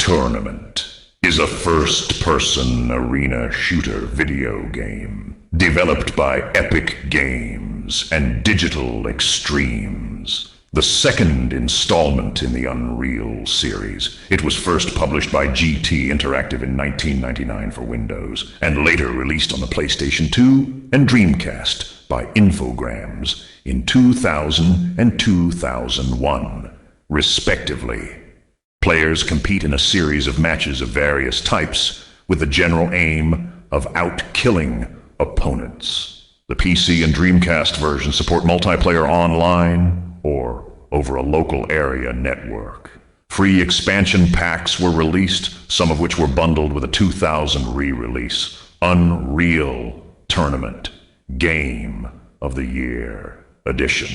Tournament is a first-person arena shooter video game developed by Epic Games and Digital Extremes, the second installment in the Unreal series. It was first published by GT Interactive in 1999 for Windows, and later released on the PlayStation 2 and Dreamcast by Infogrames in 2000 and 2001, respectively. Players compete in a series of matches of various types with the general aim of out-killing opponents. The PC and Dreamcast versions support multiplayer online or over a local area network. Free expansion packs were released, some of which were bundled with a 2000 re-release, Unreal Tournament Game of the Year Edition.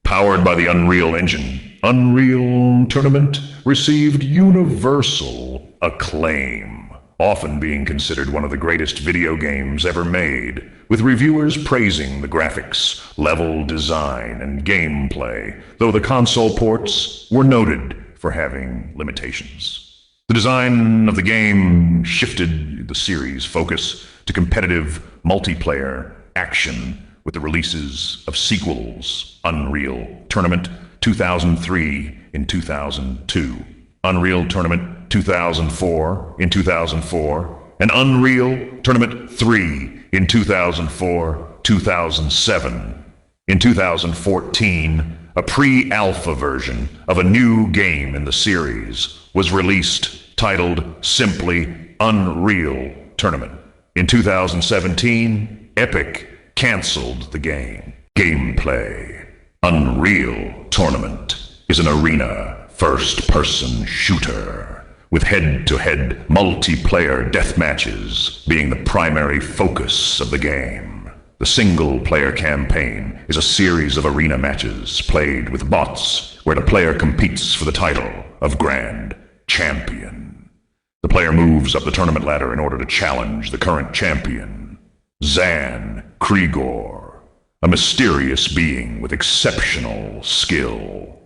Powered by the Unreal Engine, Unreal Tournament received universal acclaim, often being considered one of the greatest video games ever made, with reviewers praising the graphics, level design, and gameplay, though the console ports were noted for having limitations. The design of the game shifted the series' focus to competitive multiplayer action with the releases of sequels: Unreal Tournament 2003 in 2002, Unreal Tournament 2004 in 2004, and Unreal Tournament 3 in 2004-2007. In 2014, a pre-alpha version of a new game in the series was released, titled simply Unreal Tournament. In 2017, Epic canceled the game. Gameplay. Unreal Tournament is an arena first-person shooter, with head-to-head multiplayer deathmatches being the primary focus of the game. The single-player campaign is a series of arena matches played with bots, where the player competes for the title of Grand Champion. The player moves up the tournament ladder in order to challenge the current champion, Zan Krigor, a mysterious being with exceptional skill.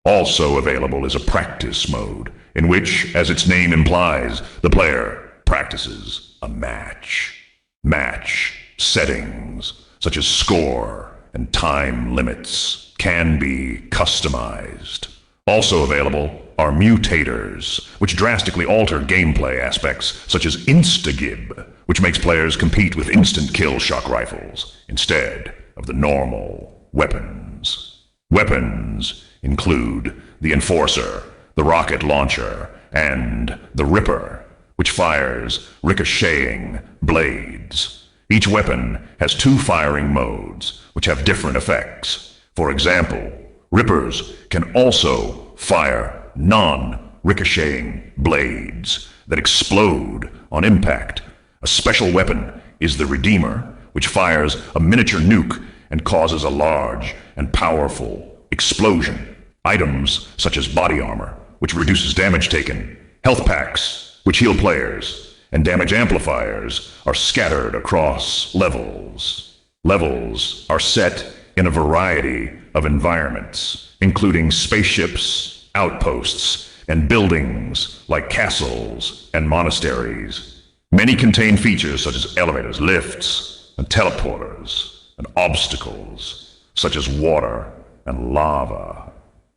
Also available is a practice mode, in which, as its name implies, the player practices a match. Match settings, such as score and time limits, can be customized. Also available are mutators, which drastically alter gameplay aspects, such as Instagib, which makes players compete with instant kill shock rifles instead of the normal weapons. Weapons include the Enforcer, the Rocket Launcher, and the Ripper, which fires ricocheting blades. Each weapon has two firing modes, which have different effects. For example, Rippers can also fire non-ricocheting blades that explode on impact. A special weapon is the Redeemer, which fires a miniature nuke and causes a large and powerful explosion. Items such as body armor, which reduces damage taken, health packs, which heal players, and damage amplifiers are scattered across levels. Levels are set in a variety of environments, including spaceships, outposts, and buildings like castles and monasteries. Many contain features such as elevators, lifts, and teleporters, and obstacles such as water and lava.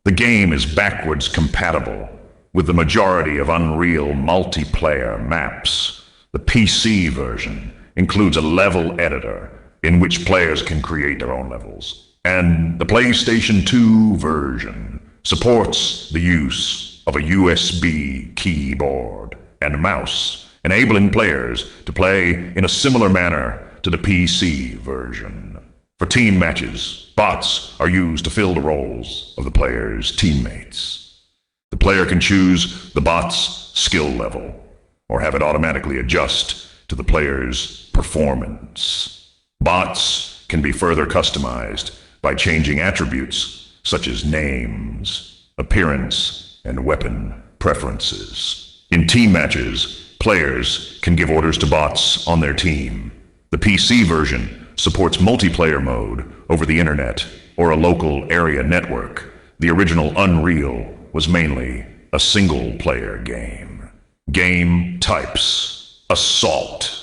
The game is backwards compatible with the majority of Unreal multiplayer maps. The PC version includes a level editor in which players can create their own levels, and the PlayStation 2 version supports the use of a USB keyboard and mouse, enabling players to play in a similar manner to the PC version. For team matches, bots are used to fill the roles of the player's teammates. The player can choose the bot's skill level, or have it automatically adjust to the player's performance. Bots can be further customized by changing attributes such as names, appearance, and weapon preferences. In team matches, players can give orders to bots on their team. The PC version supports multiplayer mode over the internet or a local area network. The original Unreal was mainly a single-player game. Game types. Assault.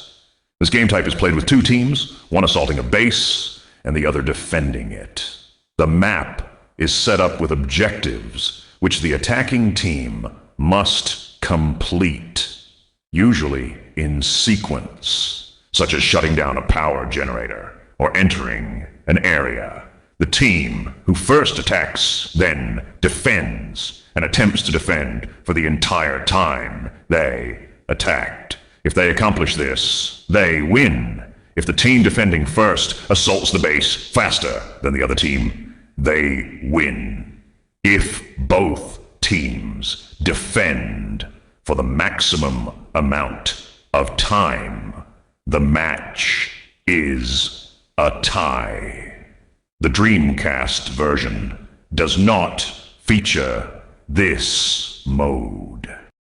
This game type is played with two teams, one assaulting a base and the other defending it. The map is set up with objectives which the attacking team must complete, usually in sequence, such as shutting down a power generator or entering an area. The team who first attacks then defends and attempts to defend for the entire time they attacked. If they accomplish this, they win. If the team defending first assaults the base faster than the other team, they win. If both teams defend for the maximum amount of time, the match is a tie. The Dreamcast version does not feature this mode.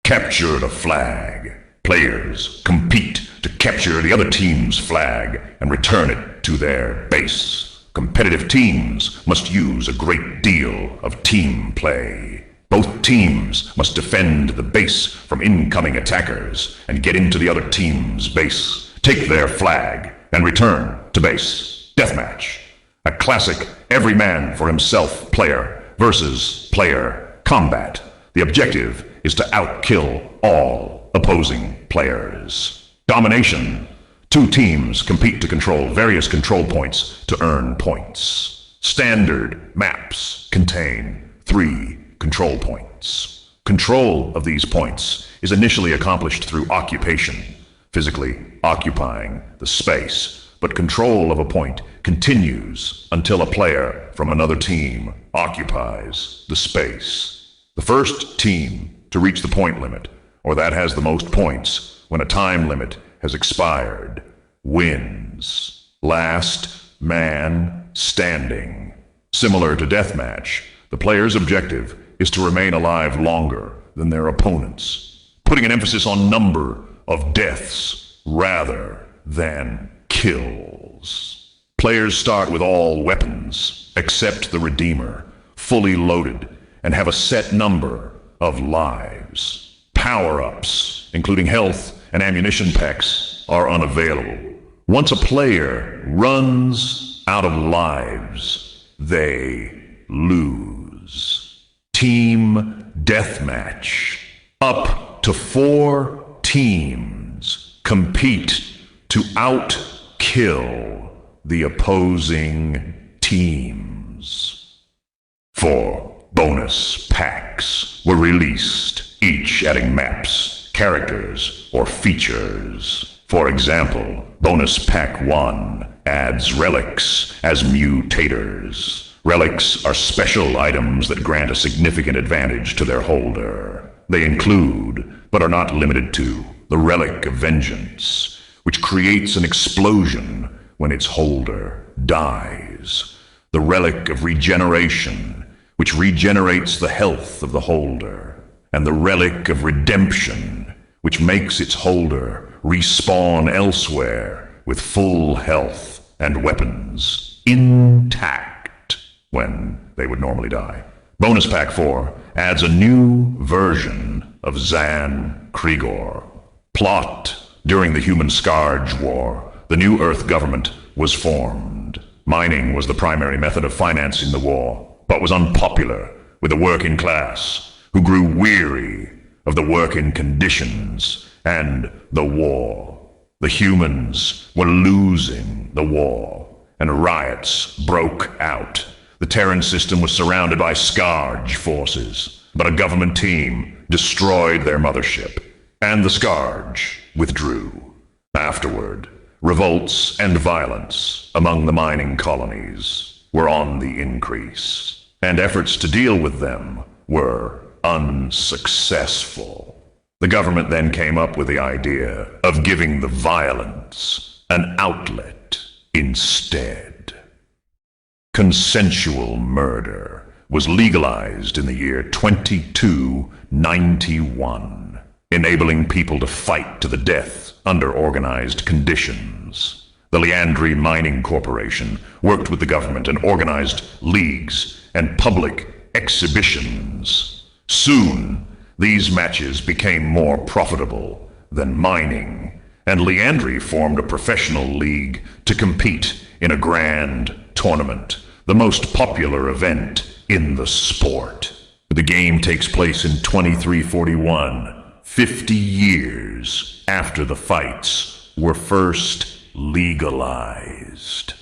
Capture the flag. Players compete to capture the other team's flag and return it to their base. Competitive teams must use a great deal of team play. Both teams must defend the base from incoming attackers and get into the other team's base, take their flag, and return to base. Deathmatch. A classic every man for himself player versus player combat. The objective is to outkill all opposing players. Domination. Two teams compete to control various control points to earn points. Standard maps contain 3 control points. Control of these points is initially accomplished through occupation, physically occupying the space, but control of a point continues until a player from another team occupies the space. The first team to reach the point limit, or that has the most points when a time limit has expired, wins. Last man standing. Similar to deathmatch, the player's objective is to remain alive longer than their opponents, putting an emphasis on number of deaths rather than kills. Players start with all weapons, except the Redeemer, fully loaded, and have a set number of lives. Power-ups, including health and ammunition packs, are unavailable. Once a player runs out of lives, they lose. Team deathmatch. Up to 4 teams compete to outkill the opposing teams. 4 bonus packs were released, each adding maps, characters, or features. For example, Bonus Pack 1 adds relics as mutators. Relics are special items that grant a significant advantage to their holder. They include, but are not limited to, the Relic of Vengeance, which creates an explosion when its holder dies. The Relic of Regeneration, which regenerates the health of the holder. And the Relic of Redemption, which makes its holder respawn elsewhere with full health and weapons intact when they would normally die. Bonus Pack 4 adds a new version of Zan Krigor. Plot. During the Human Scourge War, the New Earth government was formed. Mining was the primary method of financing the war, but was unpopular with the working class, who grew weary of the working conditions and the war. The humans were losing the war, and riots broke out. The Terran system was surrounded by Scourge forces, but a government team destroyed their mothership, and the Scourge withdrew. Afterward, revolts and violence among the mining colonies were on the increase, and efforts to deal with them were unsuccessful. The government then came up with the idea of giving the violence an outlet instead. Consensual murder was legalized in the year 2291, enabling people to fight to the death under organized conditions. The Leandri Mining Corporation worked with the government and organized leagues and public exhibitions. Soon, These matches became more profitable than mining, and Leandri formed a professional league to compete in a grand tournament, the most popular event in the sport. The game takes place in 2341, 50 years after the fights were first legalized.